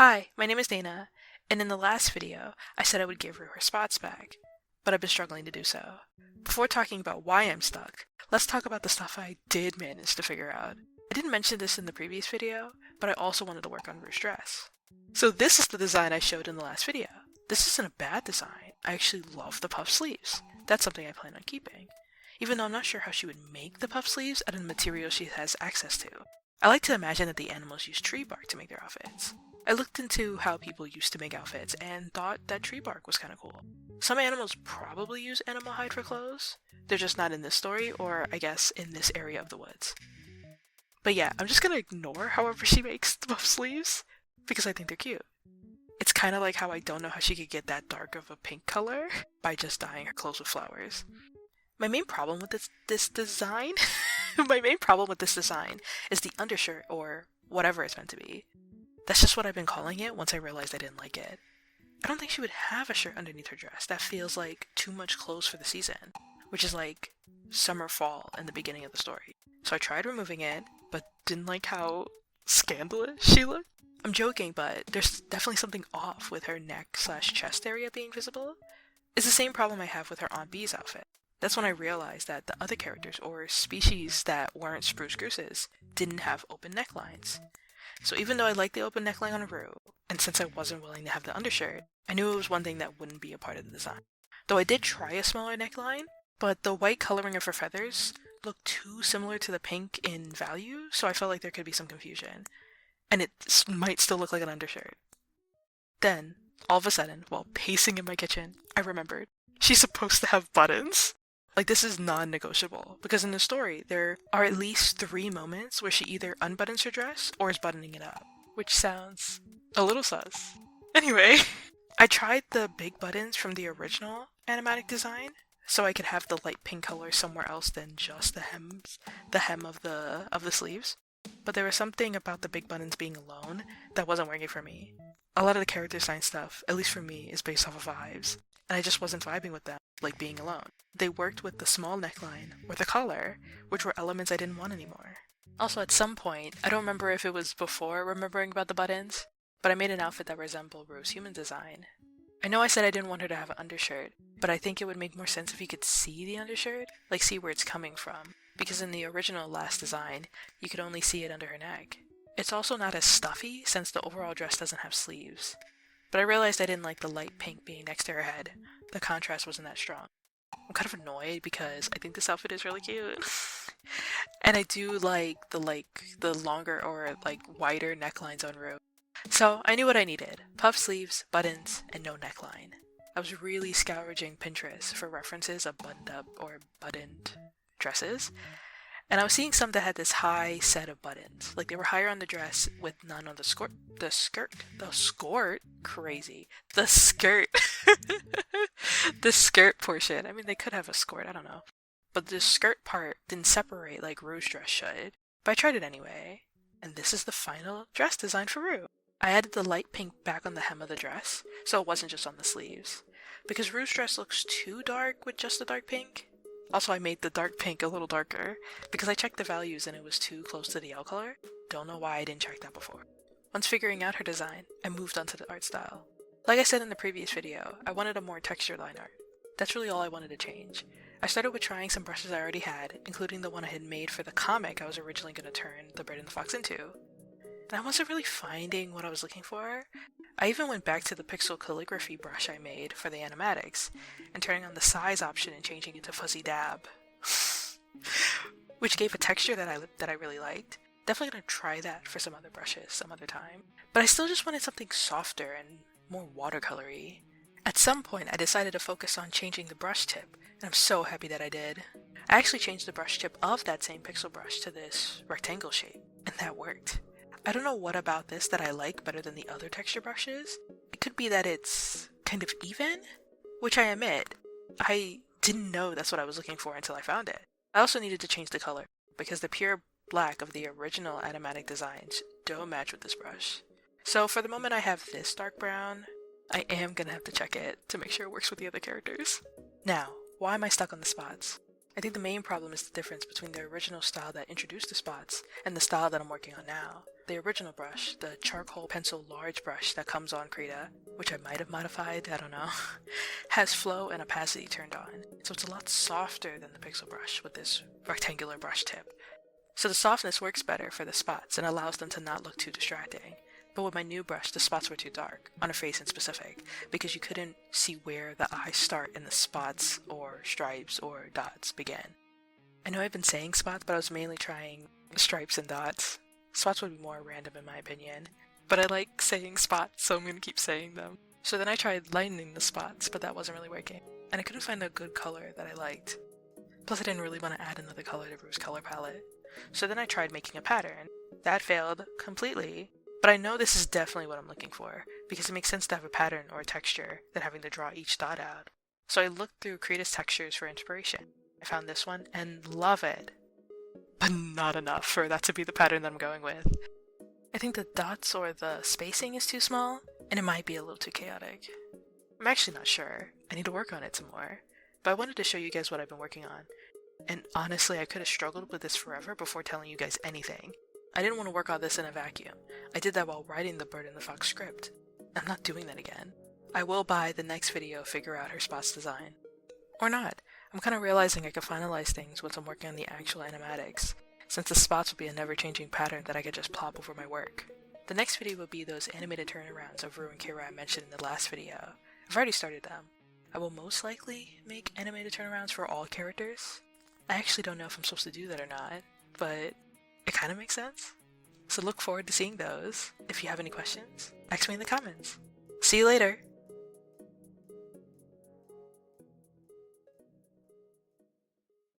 Hi, my name is Dana, and in the last video, I said I would give Rue her spots back, but I've been struggling to do so. Before talking about why I'm stuck, let's talk about the stuff I did manage to figure out. I didn't mention this in the previous video, but I also wanted to work on Rue's dress. So this is the design I showed in the last video. This isn't a bad design. I actually love the puff sleeves. That's something I plan on keeping, even though I'm not sure how she would make the puff sleeves out of the material she has access to. I like to imagine that the animals use tree bark to make their outfits. I looked into how people used to make outfits and thought that tree bark was kind of cool. Some animals probably use animal hide for clothes. They're just not in this story, or I guess in this area of the woods. But yeah, I'm just gonna ignore however she makes the puff sleeves, because I think they're cute. It's kind of like how I don't know how she could get that dark of a pink color by just dyeing her clothes with flowers. My main problem with this design is the undershirt, or whatever it's meant to be. That's just what I've been calling it once I realized I didn't like it. I don't think she would have a shirt underneath her dress. That feels like too much clothes for the season, which is like summer, fall in the beginning of the story. So I tried removing it, but didn't like how scandalous she looked. I'm joking, but there's definitely something off with her neck/chest area being visible. It's the same problem I have with her Aunt Bee's outfit. That's when I realized that the other characters, or species that weren't spruce gooses, didn't have open necklines. So even though I liked the open neckline on Rue, and since I wasn't willing to have the undershirt, I knew it was one thing that wouldn't be a part of the design. Though I did try a smaller neckline, but the white coloring of her feathers looked too similar to the pink in value, so I felt like there could be some confusion. And it might still look like an undershirt. Then, all of a sudden, while pacing in my kitchen, I remembered, she's supposed to have buttons. Like, this is non-negotiable, because in the story, there are at least 3 moments where she either unbuttons her dress or is buttoning it up, which sounds a little sus. Anyway, I tried the big buttons from the original animatic design, so I could have the light pink color somewhere else than just the hem of the sleeves. But there was something about the big buttons being alone that wasn't working for me. A lot of the character design stuff, at least for me, is based off of vibes, and I just wasn't vibing with them, like being alone. They worked with the small neckline or the collar, which were elements I didn't want anymore. Also, at some point, I don't remember if it was before remembering about the buttons, but I made an outfit that resembled Rue's human design. I know I said I didn't want her to have an undershirt, but I think it would make more sense if you could see the undershirt, like see where it's coming from, because in the original last design, you could only see it under her neck. It's also not as stuffy since the overall dress doesn't have sleeves. But I realized I didn't like the light pink being next to her head. The contrast wasn't that strong. I'm kind of annoyed because I think this outfit is really cute. And I do like the longer or wider necklines on Rue. So I knew what I needed. Puff sleeves, buttons, and no neckline. I was really scourging Pinterest for references of buttoned up or buttoned dresses. And I was seeing some that had this high set of buttons. Like they were higher on the dress with none on the skirt. The skirt. Crazy. The skirt. The skirt portion. I mean, they could have a skirt, I don't know. But the skirt part didn't separate like Rue's dress should. But I tried it anyway. And this is the final dress design for Rue. I added the light pink back on the hem of the dress, so it wasn't just on the sleeves. Because Rue's dress looks too dark with just the dark pink. Also, I made the dark pink a little darker, because I checked the values and it was too close to the L color. Don't know why I didn't check that before. Once figuring out her design, I moved on to the art style. Like I said in the previous video, I wanted a more textured line art. That's really all I wanted to change. I started with trying some brushes I already had, including the one I had made for the comic I was originally going to turn The Bird and the Fox into. And I wasn't really finding what I was looking for. I even went back to the pixel calligraphy brush I made for the animatics, and turning on the size option and changing it to fuzzy dab. Which gave a texture that I really liked. Definitely gonna try that for some other brushes some other time. But I still just wanted something softer and more watercolory. At some point I decided to focus on changing the brush tip, and I'm so happy that I did. I actually changed the brush tip of that same pixel brush to this rectangle shape, and that worked. I don't know what about this that I like better than the other texture brushes. It could be that it's kind of even, which I admit, I didn't know that's what I was looking for until I found it. I also needed to change the color, because the pure black of the original animatic designs don't match with this brush. So for the moment I have this dark brown, I am gonna have to check it to make sure it works with the other characters. Now, why am I stuck on the spots? I think the main problem is the difference between the original style that introduced the spots and the style that I'm working on now. The original brush, the charcoal pencil large brush that comes on Krita, which I might have modified, I don't know, has flow and opacity turned on, so it's a lot softer than the pixel brush with this rectangular brush tip. So the softness works better for the spots and allows them to not look too distracting. But with my new brush, the spots were too dark, on a face in specific, because you couldn't see where the eyes start and the spots or stripes or dots begin. I know I've been saying spots, but I was mainly trying stripes and dots. Spots would be more random in my opinion, but I like saying spots, so I'm going to keep saying them. So then I tried lightening the spots, but that wasn't really working, and I couldn't find a good color that I liked. Plus I didn't really want to add another color to Rue's color palette. So then I tried making a pattern. That failed completely, but I know this is definitely what I'm looking for, because it makes sense to have a pattern or a texture than having to draw each dot out. So I looked through Krita's textures for inspiration. I found this one and love it, but not enough for that to be the pattern that I'm going with. I think the dots or the spacing is too small, and it might be a little too chaotic. I'm actually not sure. I need to work on it some more, but I wanted to show you guys what I've been working on. And honestly, I could have struggled with this forever before telling you guys anything. I didn't want to work on this in a vacuum. I did that while writing the Bird and the Fox script. I'm not doing that again. I will by the next video figure out her spots design. Or not. I'm kind of realizing I could finalize things once I'm working on the actual animatics, since the spots will be a never-changing pattern that I could just plop over my work. The next video will be those animated turnarounds of Rue and Kira I mentioned in the last video. I've already started them. I will most likely make animated turnarounds for all characters. I actually don't know if I'm supposed to do that or not, but it kind of makes sense. So look forward to seeing those. If you have any questions, ask me in the comments. See you later!